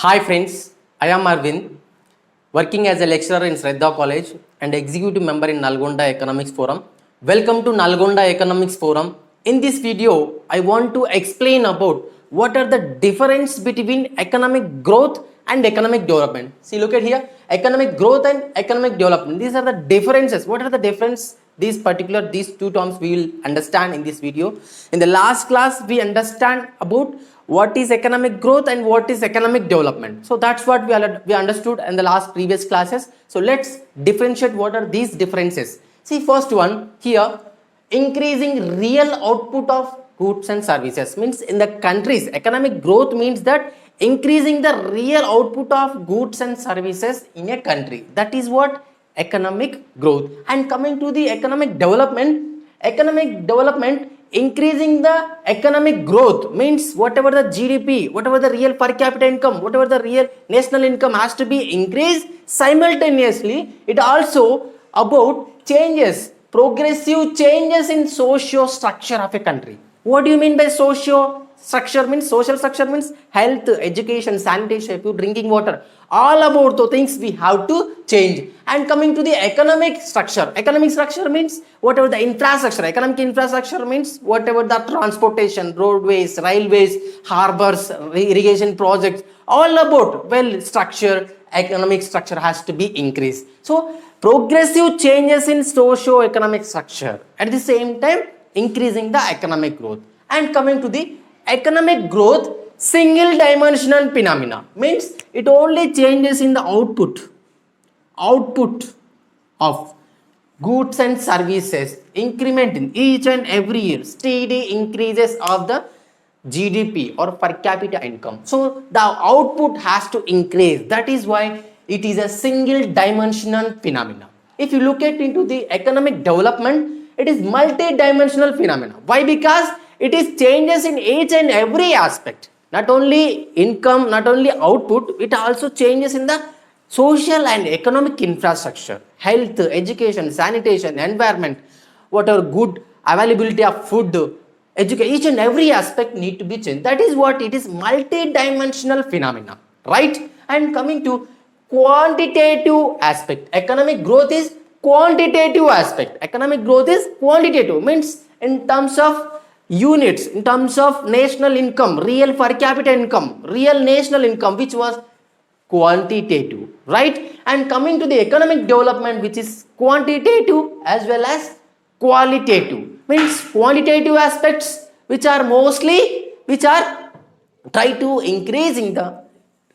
Hi friends, I am Arvind, working as a lecturer in Shraddha College and executive member in Nalgonda Economics Forum. Welcome to Nalgonda Economics Forum. In this video, I want to explain about what are the difference between economic growth and economic development. See, look at here, economic growth and economic development. These are the differences. What are the difference? These two terms we will understand in this video. In the last class, we understand about what is economic growth and what is economic development. So that's what we understood in the last previous classes. So let's differentiate what are these differences. See, first one here, increasing real output of goods and services means in the countries, economic growth means that increasing the real output of goods and services in a country. That is what economic growth. And coming to the economic development, increasing the economic growth means whatever the GDP, whatever the real per capita income, whatever the real national income has to be increased simultaneously. It also about changes, progressive changes in socio structure of a country. What do you mean by socio structure? Means social structure means health, education, sanitation, drinking water, all about the things we have to change. And coming to the economic structure means whatever the infrastructure, economic infrastructure means whatever the transportation, roadways, railways, harbors, irrigation projects, all about well structure, economic structure has to be increased. So progressive changes in socio-economic structure, at the same time increasing the economic growth. And coming to the economic growth, single dimensional phenomena means it only changes in the output of goods and services, increment in each and every year, steady increases of the GDP or per capita income. So the output has to increase. That is why it is a single dimensional phenomena. If you look at into the economic development, it is multi-dimensional phenomena. Why? Because it is changes in each and every aspect. Not only income, not only output, it also changes in the social and economic infrastructure, health, education, sanitation, environment, whatever good availability of food, education, each and every aspect need to be changed. That is what it is, multi-dimensional phenomena, right? And coming to quantitative aspect, economic growth is quantitative aspect. Economic growth is quantitative, means in terms of units, in terms of national income, real per capita income, real national income, which was quantitative, right? And coming to the economic development, which is quantitative as well as qualitative, means quantitative aspects which are try to increasing the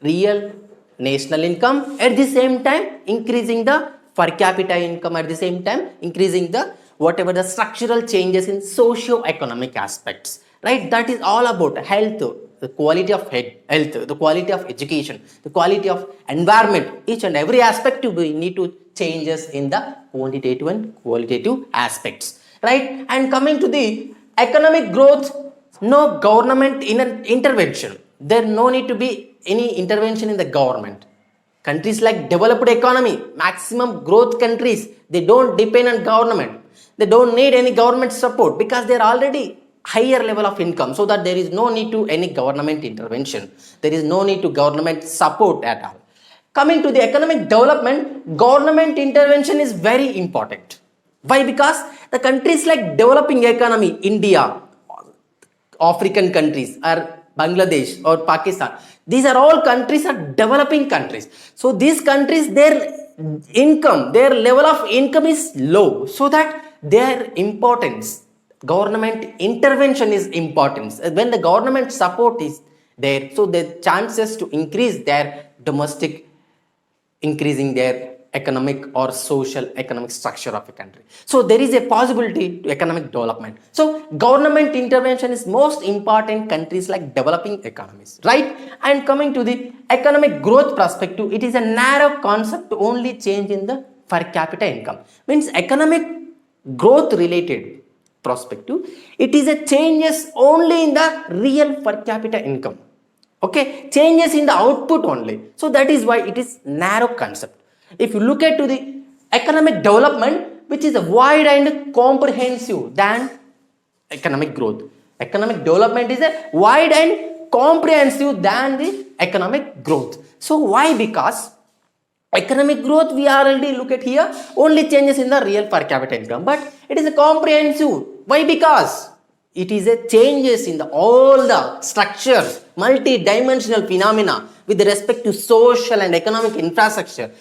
real national income, at the same time increasing the per capita income, at the same time increasing the whatever the structural changes in socio-economic aspects, right? That is all about health, the quality of health, the quality of education, the quality of environment, each and every aspect we need to changes in the quantitative and qualitative aspects, right? And coming to the economic growth, no government intervention. There no need to be any intervention in the government. Countries like developed economy, maximum growth countries, they don't depend on government. They don't need any government support because they are already higher level of income, so that there is no need to any government intervention. There is no need to government support at all. Coming to the economic development, government intervention is very important. Why? Because the countries like developing economy, India, African countries, or Bangladesh or Pakistan, these are all countries are developing countries. So these countries, their income, their level of income is low, so that their importance, government intervention is important. When the government support is there, so the chances to increase their domestic, increasing their economic or social economic structure of a country. So there is a possibility to economic development. So government intervention is most important countries like developing economies, right? And coming to the economic growth perspective, it is a narrow concept to only change in the per capita income. Means economic growth related perspective, it is a changes only in the real per capita income. Okay, changes in the output only. So that is why it is narrow concept. If you look at to the economic development, which is a wide and comprehensive than economic growth. Economic development is a wide and comprehensive than the economic growth. So why? Because economic growth we already look at here, only changes in the real per capita income, but it is a comprehensive. Why? Because it is a changes in the all the structures, multi-dimensional phenomena with respect to social and economic infrastructure,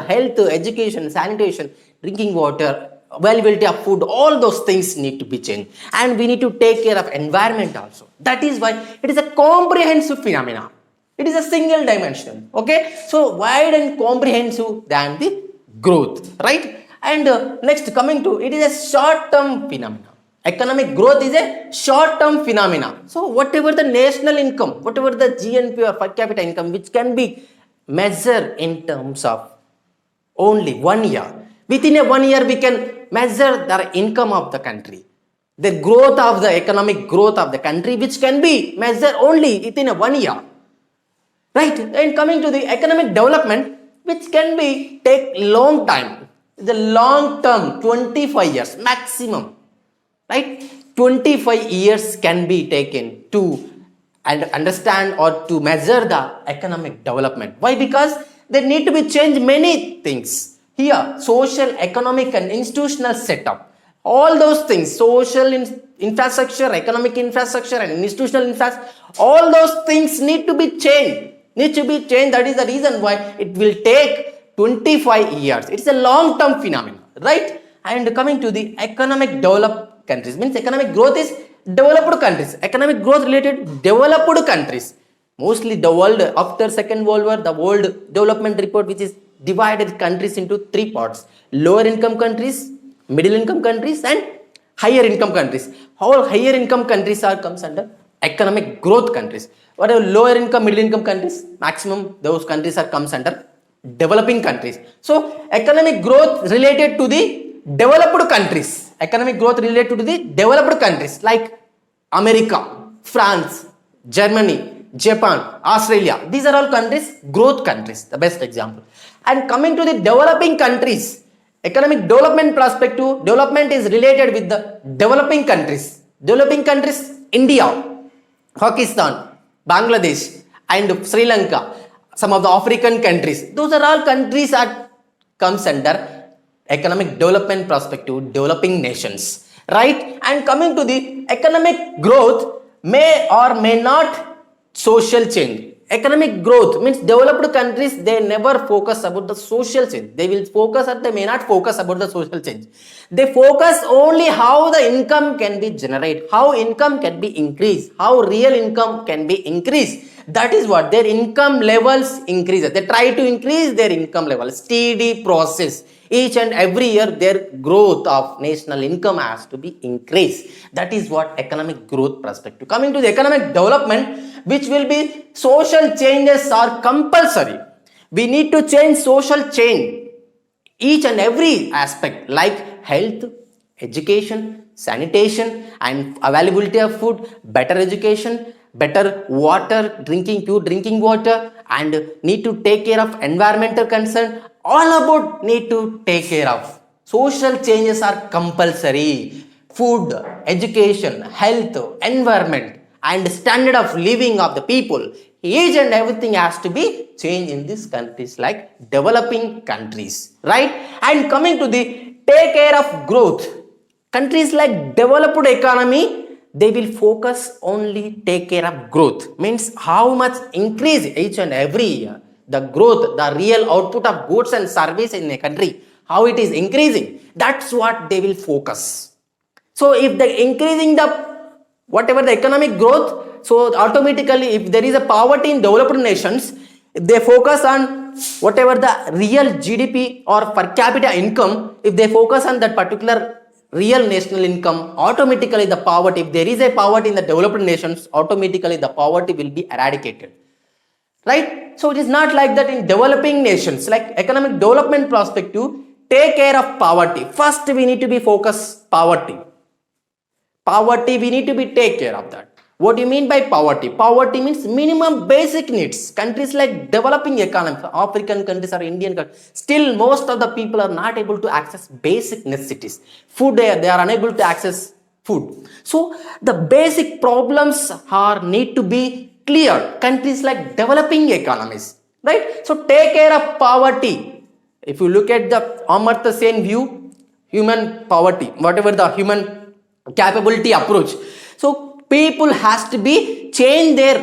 health, education, sanitation, drinking water, availability of food, all those things need to be changed, and we need to take care of environment also. That is why it is a comprehensive phenomena. It is a single dimension. Okay, so wide and comprehensive than the growth, right? And next, coming to it is a short-term phenomena. Economic growth is a short-term phenomena. So whatever the national income, whatever the GNP or per capita income, which can be measured in terms of only 1 year. Within a 1 year, we can measure the income of the country, the growth of the economic growth of the country, which can be measured only within a 1 year. Right? And coming to the economic development, which can be take long time, the long term, 25 years maximum. Right? 25 years can be taken to understand or to measure the economic development. Why? Because there need to be changed many things. Here, social, economic and institutional setup. All those things, social infrastructure, economic infrastructure and institutional infrastructure, all those things need to be changed. That is the reason why it will take 25 years. It's a long-term phenomenon, right? And coming to the economic developed countries, means economic growth is developed countries. Economic growth related developed countries. Mostly the world, after Second World War, the World Development Report, which is divided countries into 3 parts. Lower income countries, middle income countries and higher income countries. All higher income countries comes under economic growth countries. Whatever lower income, middle income countries, maximum those countries comes under developing countries. So economic growth related to the developed countries. Economic growth related to the developed countries like America, France, Germany, Japan, Australia. These are all countries, growth countries, the best example. And coming to the developing countries, economic development perspective, development is related with the developing countries. Developing countries, India, Pakistan, Bangladesh and Sri Lanka, some of the African countries. Those are all countries that comes under economic development perspective, developing nations, right? And coming to the economic growth, may or may not social change. Economic growth means developed countries, they never focus about the social change. They will focus or they may not focus about the social change. They focus only how the income can be generated, how income can be increased, how real income can be increased. That is what their income levels increase. They try to increase their income level. Steady process. Each and every year their growth of national income has to be increased. That is what economic growth perspective. Coming to the economic development, which will be social changes are compulsory. We need to change social change. Each and every aspect like health, education, sanitation and availability of food, better education, better water, pure drinking water, and need to take care of environmental concern. All about need to take care of. Social changes are compulsory. Food, education, health, environment and standard of living of the people. Each and everything has to be changed in these countries like developing countries, right? And coming to the take care of growth. Countries like developed economy, they will focus only take care of growth. Means how much increase each and every year. The growth, the real output of goods and service in a country, how it is increasing. That's what they will focus. So if they increasing the whatever the economic growth, so automatically if there is a poverty in developed nations, if they focus on whatever the real GDP or per capita income, if they focus on that particular real national income, automatically the poverty, if there is a poverty in the developed nations, automatically the poverty will be eradicated. Right? So it is not like that in developing nations, like economic development perspective, take care of poverty. First we need to be focused poverty. Poverty, we need to be take care of that. What do you mean by poverty? Poverty means minimum basic needs. Countries like developing economies, African countries or Indian countries, still most of the people are not able to access basic necessities. Food, they are unable to access food. So the basic problems are need to be cleared. Countries like developing economies, right? So take care of poverty. If you look at the Amartya Sen view, human poverty, whatever the human capability approach, so people has to be change their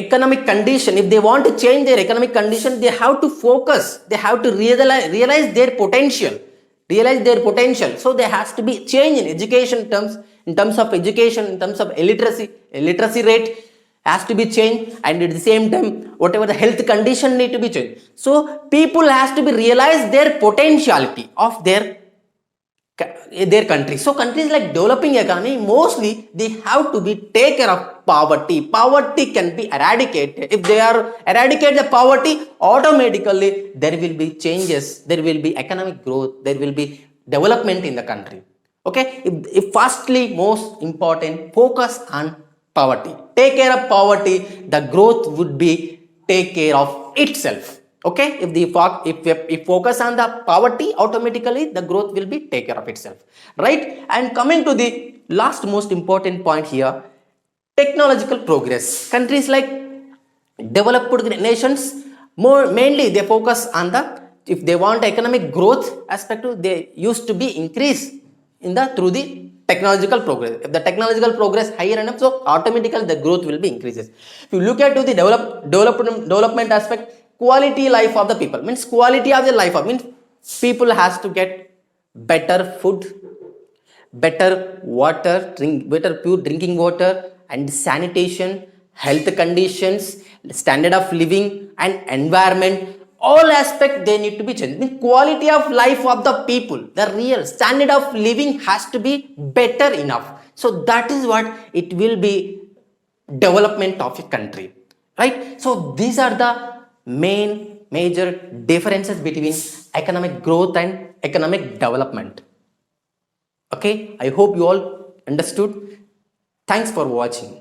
economic condition. If they want to change their economic condition, they have to focus, they have to realize their potential, so there has to be change in education terms, in terms of education, in terms of illiteracy rate has to be changed, and at the same time whatever the health condition need to be changed. So people has to be realize their potentiality of their country. So countries like developing economy, mostly they have to be take care of poverty. Poverty can be eradicated. If they are eradicate the poverty, automatically there will be changes, there will be economic growth, there will be development in the country. Okay, if firstly most important, focus on poverty, take care of poverty, the growth would be take care of itself. Okay, if focus on the poverty, automatically the growth will be take care of itself, right? And coming to the last most important point here, technological progress. Countries like developed nations, more mainly they focus on the, if they want economic growth aspect, they used to be increase in the through the technological progress. If the technological progress higher enough, so automatically the growth will be increases. If you look at to the development aspect, quality life of the people, means quality of the life of, means people has to get better food, better water, better pure drinking water, and sanitation, health conditions, standard of living and environment, all aspect they need to be changed. The quality of life of the people, the real standard of living has to be better enough. So that is what it will be development of a country, right? So these are the major differences between economic growth and economic development. Okay, I hope you all understood. Thanks for watching.